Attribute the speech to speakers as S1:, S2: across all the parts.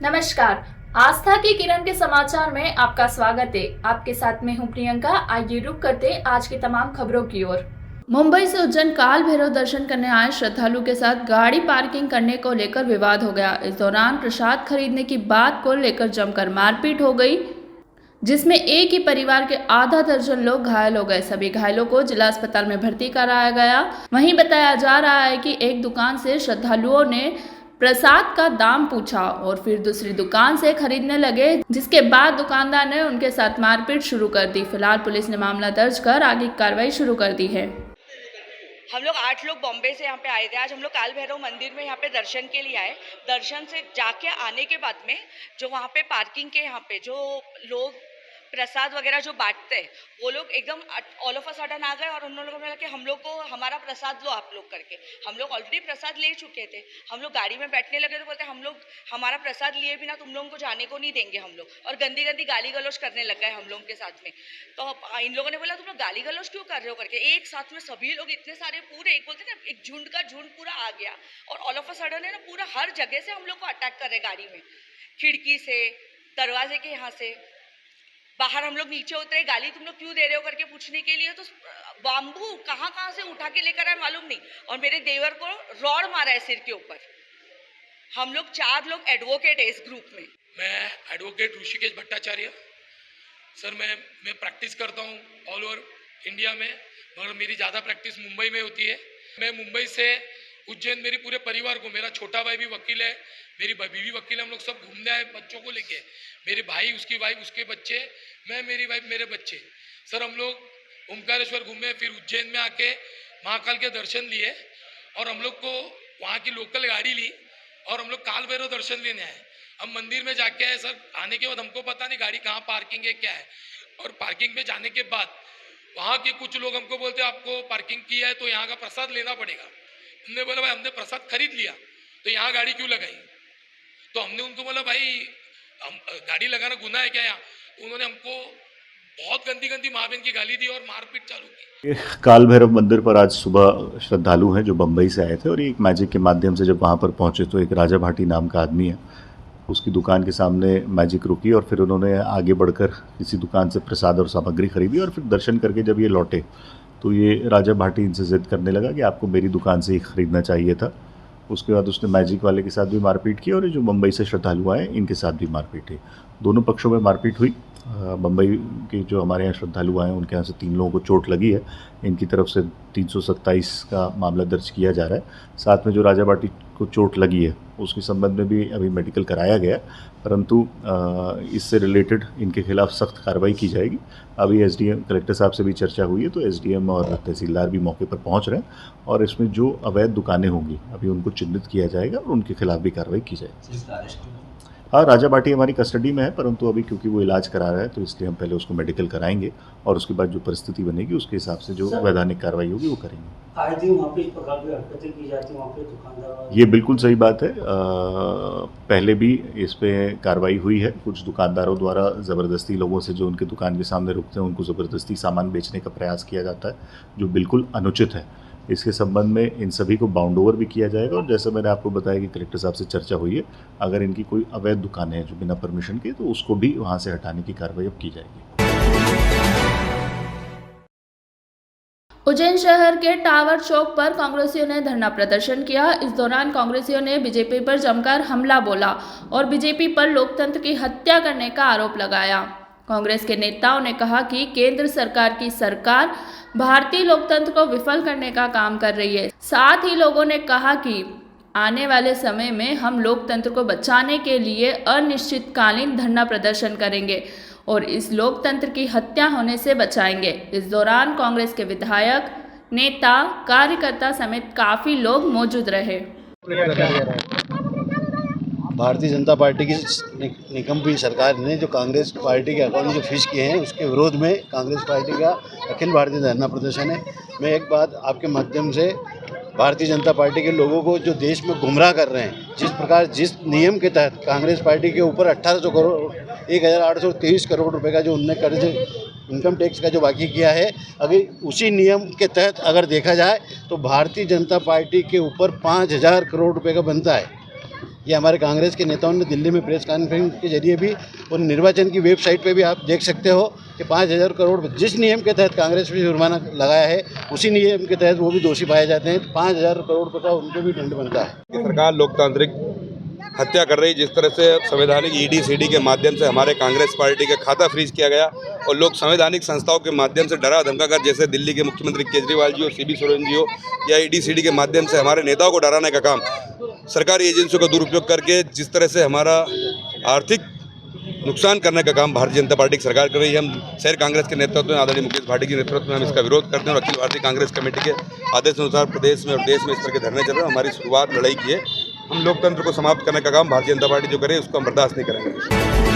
S1: नमस्कार। आस्था की किरण के समाचार में आपका स्वागत है। आपके साथ में हूं प्रियंका। आइए रुक करते आज की तमाम खबरों की ओर। मुंबई से उज्जैन काल भैरव दर्शन करने आए श्रद्धालु के साथ गाड़ी पार्किंग करने को लेकर विवाद हो गया। इस दौरान प्रसाद खरीदने की बात को लेकर जमकर मारपीट हो गई, जिसमें एक ही परिवार के आधा दर्जन लोग घायल हो गए। सभी घायलों को जिला अस्पताल में भर्ती कराया गया। वहीं बताया जा रहा है कि एक दुकान से श्रद्धालुओं ने प्रसाद का दाम पूछा और फिर दूसरी दुकान से खरीदने लगे, जिसके बाद दुकानदार ने उनके साथ मारपीट शुरू कर दी। फिलहाल पुलिस ने मामला दर्ज कर आगे की कार्रवाई शुरू कर दी है।
S2: हम लोग 8 लोग बॉम्बे से यहाँ पे आए थे। आज हम लोग काल भैरव मंदिर में यहाँ पे दर्शन के लिए आए। दर्शन से जाके आने के बाद में जो वहाँ पे पार्किंग के यहाँ पे जो लोग प्रसाद वगैरह जो बांटते हैं वो लोग एकदम ऑल ऑफ अ सडन आ गए और उन लोगों ने कि हम लोग को हमारा प्रसाद लो आप लोग करके। हम लोग ऑलरेडी प्रसाद ले चुके थे। हम लोग गाड़ी में बैठने लगे तो बोलते हम लोग हमारा प्रसाद लिए बिना तुम लोगों को जाने को नहीं देंगे हम लोग, और गंदी गंदी गाली गलौज करने लग गए हम लोगों के साथ में। तो इन लोगों ने बोला तुम लोग गाली गलौज क्यों कर रहे हो करके। एक साथ में सभी लोग इतने सारे पूरे एक बोलते ना एक झुंड का झुंड पूरा आ गया और ऑल ऑफ अ सडन है ना पूरा हर जगह से हम लोग को अटैक कर रहे गाड़ी में, खिड़की से, दरवाजे के यहाँ से बाहर। हम लोग नीचे उतरे, गाली तुम लोग क्यों दे रहे हो करके पूछने के लिए, तो बाम्बू कहाँ से उठा के लेकर आए मालूम नहीं, और मेरे देवर को रॉड मारा है सिर के ऊपर। हम लोग 4 लोग एडवोकेट है इस ग्रुप में।
S3: मैं एडवोकेट ऋषिकेश भट्टाचार्य सर। मैं प्रैक्टिस करता हूँ ऑल ओवर इंडिया में, मगर मेरी ज़्यादा प्रैक्टिस मुंबई में होती है। मैं मुंबई से उज्जैन, मेरे पूरे परिवार को, मेरा छोटा भाई भी वकील है, मेरी बीवी वकील है, हम लोग सब घूमने आए बच्चों को लेके। मेरे भाई, उसकी वाइफ, उसके बच्चे, मैं, मेरी वाइफ, मेरे बच्चे। सर हम लोग ओमकारेश्वर घूमे, फिर उज्जैन में आके महाकाल के दर्शन लिए और हम लोग को वहाँ की लोकल गाड़ी ली और हम लोग काल भैरव दर्शन लेने आए। हम मंदिर में जाके आए सर। आने के बाद हमको पता नहीं गाड़ी कहाँ पार्किंग है क्या है, और पार्किंग में जाने के बाद वहाँ के कुछ लोग हमको बोलते आपको पार्किंग किया है तो यहाँ का प्रसाद लेना पड़ेगा। हमने बोला भाई हमने प्रसाद खरीद लिया तो यहाँ गाड़ी क्यों लगाई। तो हमने उनको बोला भाई हम गाड़ी लगाना गुनाह है क्या यहाँ। तो उन्होंने हमको बहुत गंदी गंदी माँ बहन की गाली दी और मारपीट चालू की।
S4: काल भैरव मंदिर पर आज सुबह श्रद्धालु हैं जो बम्बई से आए थे और एक मैजिक के माध्यम से जब वहाँ पर पहुँचे तो एक राजा भाटी नाम का आदमी है, उसकी दुकान के सामने मैजिक रुकी और फिर उन्होंने आगे बढ़कर किसी दुकान से प्रसाद और सामग्री खरीदी और फिर दर्शन करके जब ये लौटे तो ये राजा भाटी इनसे जिद करने लगा कि आपको मेरी दुकान से ही खरीदना चाहिए था। उसके बाद उसने मैजिक वाले के साथ भी मारपीट की और ये जो मुंबई से श्रद्धालु आए इनके साथ भी मारपीट हुई। दोनों पक्षों में मारपीट हुई। मुंबई के जो हमारे यहाँ श्रद्धालु आए हैं उनके यहाँ से 3 लोगों को चोट लगी है। इनकी तरफ से 327 का मामला दर्ज किया जा रहा है। साथ में जो राजा भाटी को चोट लगी है उसके संबंध में भी अभी मेडिकल कराया गया, परंतु इससे रिलेटेड इनके खिलाफ सख्त कार्रवाई की जाएगी। अभी एसडीएम कलेक्टर साहब से भी चर्चा हुई है तो एसडीएम और तहसीलदार भी मौके पर पहुंच रहे हैं और इसमें जो अवैध दुकानें होंगी अभी उनको चिन्हित किया जाएगा और उनके खिलाफ भी कार्रवाई की जाएगी। हाँ, राजा भाटी हमारी कस्टडी में है, परंतु अभी क्योंकि वो इलाज करा रहा है तो इसलिए हम पहले उसको मेडिकल कराएंगे और उसके बाद जो परिस्थिति बनेगी उसके हिसाब से जो वैधानिक कार्रवाई होगी वो करेंगे।
S5: आए दिन वहाँ पे इस प्रकार की हरकतें की जाती हैं वहाँ पे दुकानदार।
S4: ये बिल्कुल सही बात है। पहले भी इस पे कार्रवाई हुई है। कुछ दुकानदारों द्वारा ज़बरदस्ती लोगों से जो उनके दुकान के सामने रुकते हैं उनको ज़बरदस्ती सामान बेचने का प्रयास किया जाता है, जो बिल्कुल अनुचित है। इसके संबंध में इन सभी को बाउंड ओवर भी किया जाएगा और जैसा मैंने आपको बताया कि कलेक्टर साहब से चर्चा हुई है, अगर इनकी कोई अवैध दुकानें हैं जो बिना परमिशन के, तो उसको भी वहाँ से हटाने की कार्रवाई अब की जाएगी।
S1: उज्जैन शहर के टावर चौक पर कांग्रेसियों ने धरना प्रदर्शन किया। इस दौरान कांग्रेसियों ने बीजेपी पर जमकर हमला बोला और बीजेपी पर लोकतंत्र की हत्या करने का आरोप लगाया। कांग्रेस के नेताओं ने कहा कि केंद्र सरकार की सरकार भारतीय लोकतंत्र को विफल करने का काम कर रही है। साथ ही लोगों ने कहा कि आने वाले समय में हम लोकतंत्र को बचाने के लिए अनिश्चितकालीन धरना प्रदर्शन करेंगे और इस लोकतंत्र की हत्या होने से बचाएंगे। इस दौरान कांग्रेस के विधायक, नेता, कार्यकर्ता समेत काफी लोग मौजूद रहे।
S6: भारतीय जनता पार्टी की निकम्मी सरकार ने जो कांग्रेस पार्टी के अकाउंट जो फिश किए हैं उसके विरोध में कांग्रेस पार्टी का अखिल भारतीय धरना प्रदर्शन है। मैं एक बात आपके माध्यम से भारतीय जनता पार्टी के लोगों को जो देश में गुमराह कर रहे हैं, जिस प्रकार जिस नियम के तहत कांग्रेस पार्टी के ऊपर 1800 करोड़ 1823 करोड़ रुपए का जो उनने कर्ज इनकम टैक्स का जो बाकी किया है, अगर उसी नियम के तहत अगर देखा जाए तो भारतीय जनता पार्टी के ऊपर 5000 करोड़ रुपए का बनता है। ये हमारे कांग्रेस के नेताओं ने दिल्ली में प्रेस कॉन्फ्रेंस के जरिए भी और निर्वाचन की वेबसाइट पे भी आप देख सकते हो कि 5,000 करोड़ जिस नियम के तहत कांग्रेस ने जुर्माना लगाया है उसी नियम के तहत वो भी दोषी पाए जाते हैं। 5,000 करोड़ रुपये का उनको भी दंड बनता है।
S7: सरकार लोकतांत्रिक हत्या कर रही, जिस तरह से संवैधानिक ईडी सीडी के माध्यम से हमारे कांग्रेस पार्टी का खाता फ्रीज किया गया और लोग संवैधानिक संस्थाओं के माध्यम से डरा धमका कर, जैसे दिल्ली के मुख्यमंत्री केजरीवाल जी हो, सीबी सोरेन जी हो, या ईडी सीडी के माध्यम से हमारे नेताओं को डराने का काम सरकारी एजेंसियों का दुरुपयोग करके जिस तरह से हमारा आर्थिक नुकसान करने का काम भारतीय जनता पार्टी की सरकार कर रही है। हम शहर कांग्रेस के नेतृत्व में आदरणीय मुकेश भाटी के नेतृत्व में हम इसका विरोध करते हैं और अखिल भारतीय कांग्रेस कमेटी के आदेश अनुसार प्रदेश में और देश में इस तरह के धरने चल रहे हैं। हमारी शुरुआत लड़ाई की है। हम लोकतंत्र को समाप्त करने का काम भारतीय जनता पार्टी जो करे उसको हम बर्दाश्त नहीं करेंगे।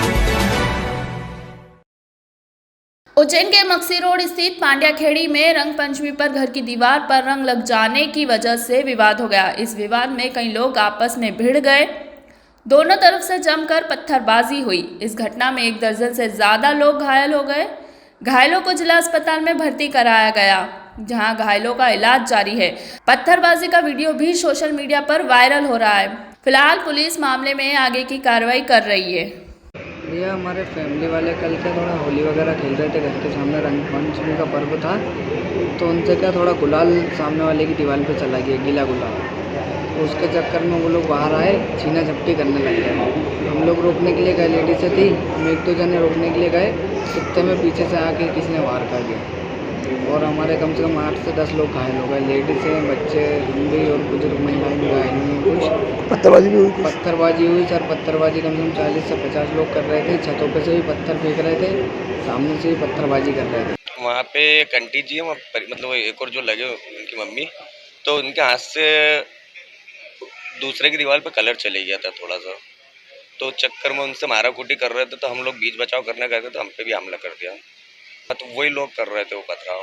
S1: उज्जैन के मक्सी रोड स्थित पांड्याखेड़ी में रंग पंचमी पर घर की दीवार पर रंग लग जाने की वजह से विवाद हो गया। इस विवाद में कई लोग आपस में भिड़ गए, दोनों तरफ से जमकर पत्थरबाजी हुई। इस घटना में 1 दर्जन से ज्यादा लोग घायल हो गए। घायलों को जिला अस्पताल में भर्ती कराया गया, जहां घायलों का इलाज जारी है। पत्थरबाजी का वीडियो भी सोशल मीडिया पर वायरल हो रहा है। फिलहाल पुलिस मामले में आगे की कार्रवाई कर रही है।
S8: भैया हमारे फैमिली वाले कल क्या थोड़ा होली वगैरह खेल रहे थे, घर के सामने रंग पंचमी का पर्व था, तो उनसे क्या थोड़ा गुलाल सामने वाले की दीवार पे चला गया, गीला गुलाल। तो उसके चक्कर में वो लोग बाहर आए, छीना झपटी करने लग गए। हम लोग रोकने के लिए गए, लेडीज़ें थी, हम 1-2 जने रोकने के लिए गए, कुत्ते में पीछे से आके किसी ने वार कर दिया और हमारे कम से कम 8 से 10 लोग घायल हो गए। लेडीज़ें, बच्चे, हम भी और बुजुर्ग महिलाएं भी घायल हुई। कुछ पत्थरबाजी भी हुई। पत्थरबाजी हुई सर, पत्थरबाजी कम से कम 40 से 50 लोग कर रहे थे। छतों पे से भी पत्थर फेंक रहे थे, सामने से भी पत्थरबाजी कर रहे थे।
S9: वहाँ पे एक आंटी जी है, मतलब एक और जो लगे उनकी मम्मी, तो उनके हाथ से दूसरे की दीवार पे कलर चले गया था थोड़ा सा, तो चक्कर में उनसे मारा कुटी कर रहे थे, तो हम लोग बीच बचाव करने गए थे तो हम पे भी हमला कर दिया। तो वही लोग कर रहे थे वो पथराव,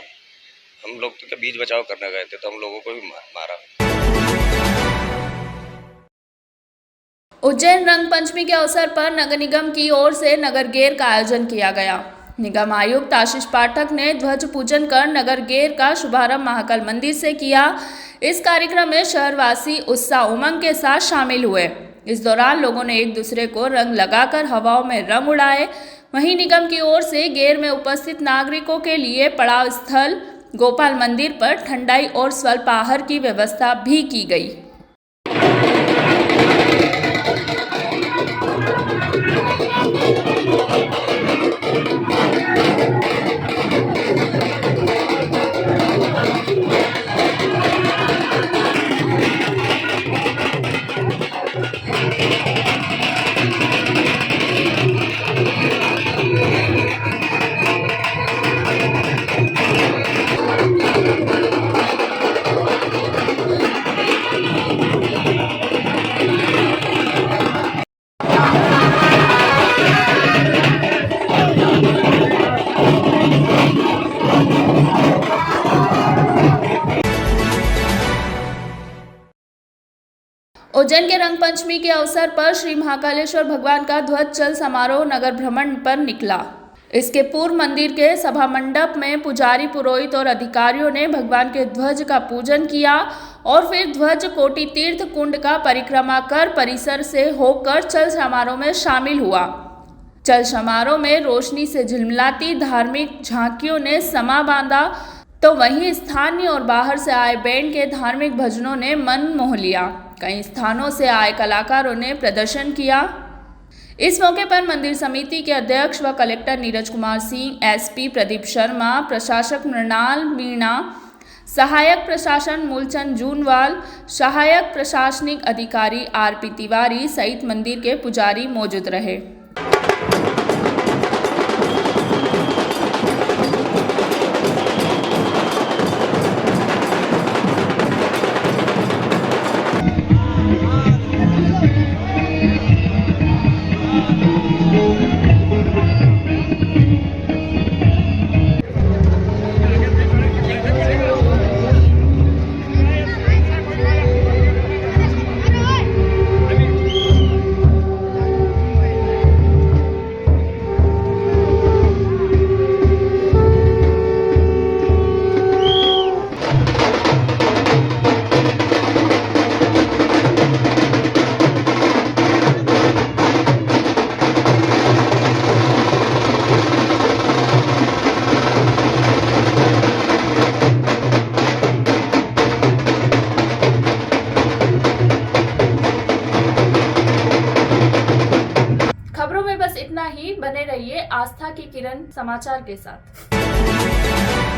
S9: हम लोग तो क्या बीच बचाव करने गए थे तो हम लोगों को भी मारा।
S1: उज्जैन रंग पंचमी के अवसर पर नगर निगम की ओर से नगर गेर का आयोजन किया गया। निगम आयुक्त आशीष पाठक ने ध्वज पूजन कर नगर गेर का शुभारंभ महाकाल मंदिर से किया। इस कार्यक्रम में शहरवासी उत्साह उमंग के साथ शामिल हुए। इस दौरान लोगों ने एक दूसरे को रंग लगाकर हवाओं में रंग उड़ाए। वहीं निगम की ओर से गेर में उपस्थित नागरिकों के लिए पड़ाव स्थल गोपाल मंदिर पर ठंडाई और स्वल्पाहार की व्यवस्था भी की गई। उज्जैन के रंग पंचमी के अवसर पर श्री महाकालेश्वर भगवान का ध्वज चल समारोह नगर भ्रमण पर निकला। इसके पूर्व मंदिर के सभा मंडप में पुजारी, पुरोहित और अधिकारियों ने भगवान के ध्वज का पूजन किया और फिर ध्वज कोटि तीर्थ कुंड का परिक्रमा कर परिसर से होकर चल समारोह में शामिल हुआ। चल समारोह में रोशनी से झिलमिलाती धार्मिक झांकियों ने समा बांधा, तो वहीं स्थानीय और बाहर से आए बैंड के धार्मिक भजनों ने मन मोह लिया। कई स्थानों से आए कलाकारों ने प्रदर्शन किया। इस मौके पर मंदिर समिति के अध्यक्ष व कलेक्टर नीरज कुमार सिंह, एसपी प्रदीप शर्मा, प्रशासक मृणाल मीणा, सहायक प्रशासन मूलचंद जूनवाल, सहायक प्रशासनिक अधिकारी आरपी तिवारी सहित मंदिर के पुजारी मौजूद रहे। इतना ही, बने रहिए आस्था की किरण समाचार के साथ।